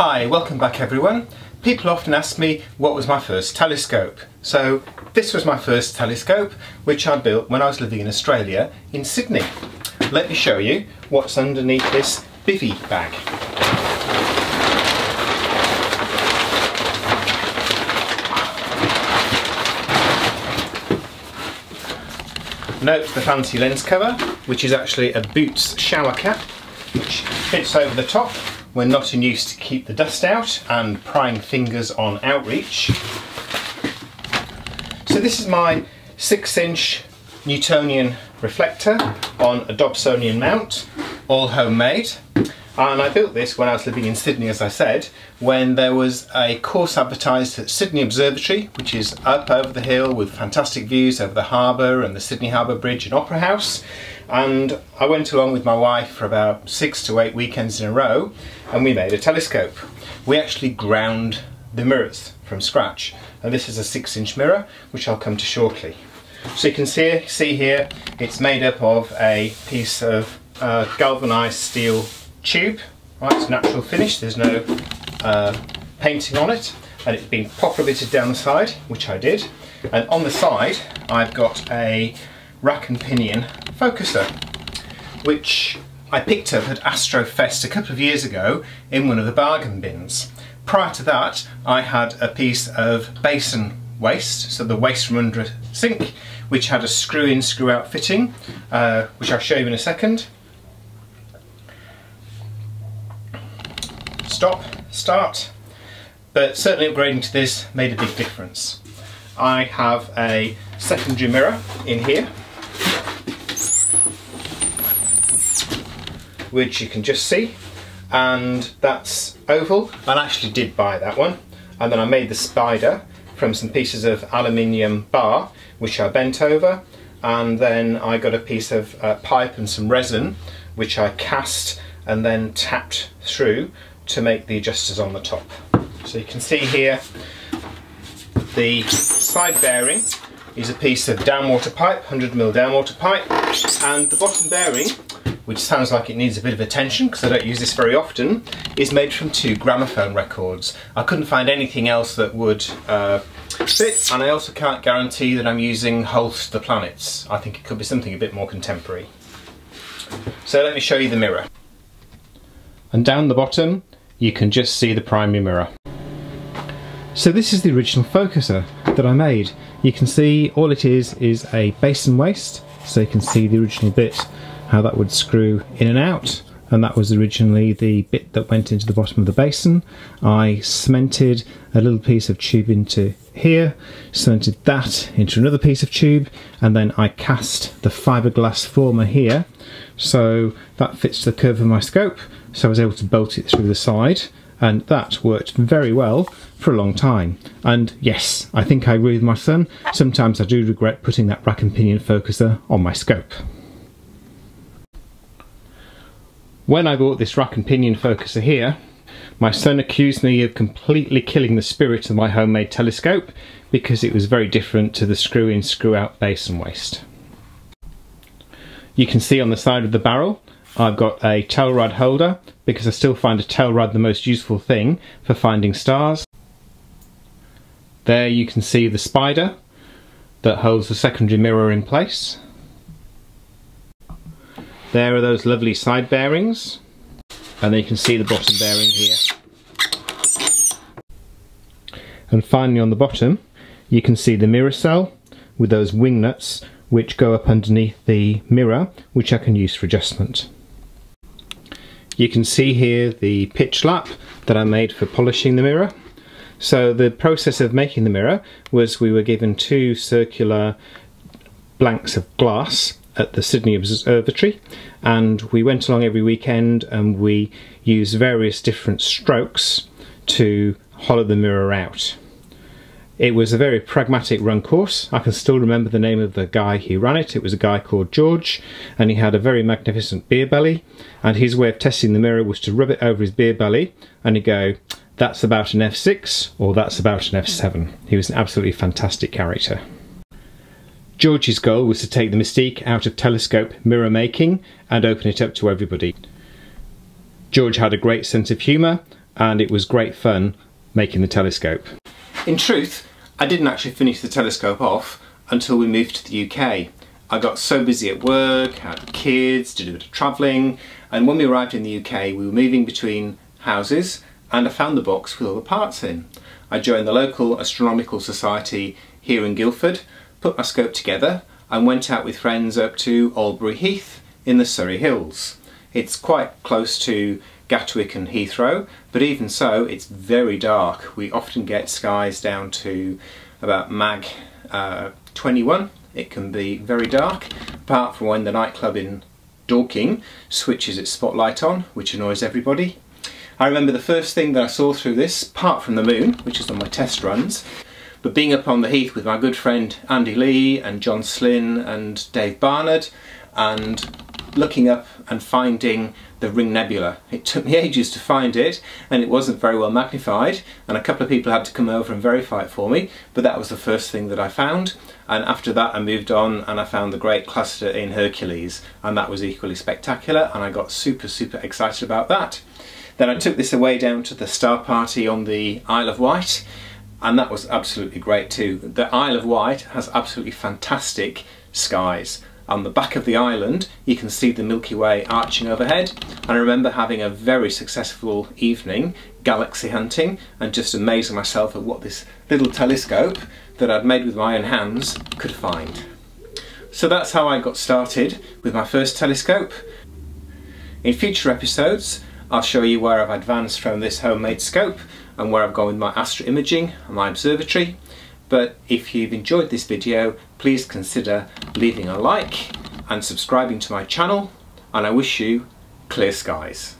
Hi, welcome back everyone. People often ask me what was my first telescope. So this was my first telescope, which I built when I was living in Australia in Sydney. Let me show you what's underneath this bivvy bag. Note the fancy lens cover, which is actually a Boots shower cap, which fits over the top when not in use to keep the dust out and prying fingers on outreach. So this is my 6-inch Newtonian reflector on a Dobsonian mount, all homemade. And I built this when I was living in Sydney, as I said, when there was a course advertised at Sydney Observatory, which is up over the hill with fantastic views over the harbour and the Sydney Harbour Bridge and Opera House. And I went along with my wife for about 6 to 8 weekends in a row, and we made a telescope. We actually ground the mirrors from scratch, and this is a 6-inch mirror, which I'll come to shortly. So you can see here, it's made up of a piece of galvanised steel tube. Right, it's natural finish, there's no painting on it, and it's been proper bitted down the side, which I did. And on the side I've got a rack and pinion focuser, which I picked up at Astrofest a couple of years ago in one of the bargain bins. Prior to that I had a piece of basin waste, so the waste from under a sink, which had a screw in, screw out fitting, which I'll show you in a second. Stop, start. But certainly upgrading to this made a big difference. I have a secondary mirror in here, which you can just see, and that's oval. I actually did buy that one, and then I made the spider from some pieces of aluminium bar which I bent over, and then I got a piece of pipe and some resin which I cast and then tapped through to make the adjusters on the top. So you can see here the side bearing is a piece of downwater pipe, 100mm downwater pipe, and the bottom bearing, which sounds like it needs a bit of attention because I don't use this very often, is made from 2 gramophone records. I couldn't find anything else that would fit, and I also can't guarantee that I'm using Holst the Planets. I think it could be something a bit more contemporary. So let me show you the mirror. And down the bottom you can just see the primary mirror. So this is the original focuser that I made. You can see all it is a basin waste, so you can see the original bit, how that would screw in and out, and that was originally the bit that went into the bottom of the basin. I cemented a little piece of tube into here, cemented that into another piece of tube, and then I cast the fiberglass former here, so that fits the curve of my scope, so I was able to bolt it through the side, and that worked very well for a long time. And yes, I think I agree with my son, sometimes I do regret putting that rack and pinion focuser on my scope. When I bought this rack and pinion focuser here, my son accused me of completely killing the spirit of my homemade telescope because it was very different to the screw in, screw out basin waste. You can see on the side of the barrel I've got a tail rod holder because I still find a tail rod the most useful thing for finding stars. There you can see the spider that holds the secondary mirror in place. There are those lovely side bearings, and then you can see the bottom bearing here. And finally on the bottom you can see the mirror cell with those wing nuts which go up underneath the mirror, which I can use for adjustment. You can see here the pitch lap that I made for polishing the mirror. So the process of making the mirror was we were given 2 circular blanks of glass at the Sydney Observatory, and we went along every weekend and we used various different strokes to hollow the mirror out. It was a very pragmatic run course. I can still remember the name of the guy who ran it. It was a guy called George, and he had a very magnificent beer belly, and his way of testing the mirror was to rub it over his beer belly and he'd go, that's about an F6 or that's about an F7. He was an absolutely fantastic character. George's goal was to take the mystique out of telescope mirror making and open it up to everybody. George had a great sense of humour and it was great fun making the telescope. In truth, I didn't actually finish the telescope off until we moved to the UK. I got so busy at work, had kids, did a bit of travelling, and when we arrived in the UK we were moving between houses and I found the box with all the parts in. I joined the local astronomical society here in Guildford, put my scope together and went out with friends up to Albury Heath in the Surrey Hills. It's quite close to Gatwick and Heathrow, but even so it's very dark. We often get skies down to about mag 21. It can be very dark, apart from when the nightclub in Dorking switches its spotlight on, which annoys everybody. I remember the first thing that I saw through this, apart from the moon, which is on my test runs, but being up on the heath with my good friend Andy Lee and John Slynn and Dave Barnard, and looking up and finding the Ring Nebula. It took me ages to find it and it wasn't very well magnified, and a couple of people had to come over and verify it for me, but that was the first thing that I found. And after that I moved on and I found the Great Cluster in Hercules, and that was equally spectacular and I got super excited about that. Then I took this away down to the Star Party on the Isle of Wight, and that was absolutely great too. The Isle of Wight has absolutely fantastic skies. On the back of the island you can see the Milky Way arching overhead, and I remember having a very successful evening galaxy hunting and just amazing myself at what this little telescope that I'd made with my own hands could find. So that's how I got started with my first telescope. In future episodes I'll show you where I've advanced from this homemade scope and where I've gone with my astro imaging and my observatory. But if you've enjoyed this video, please consider leaving a like and subscribing to my channel, and I wish you clear skies.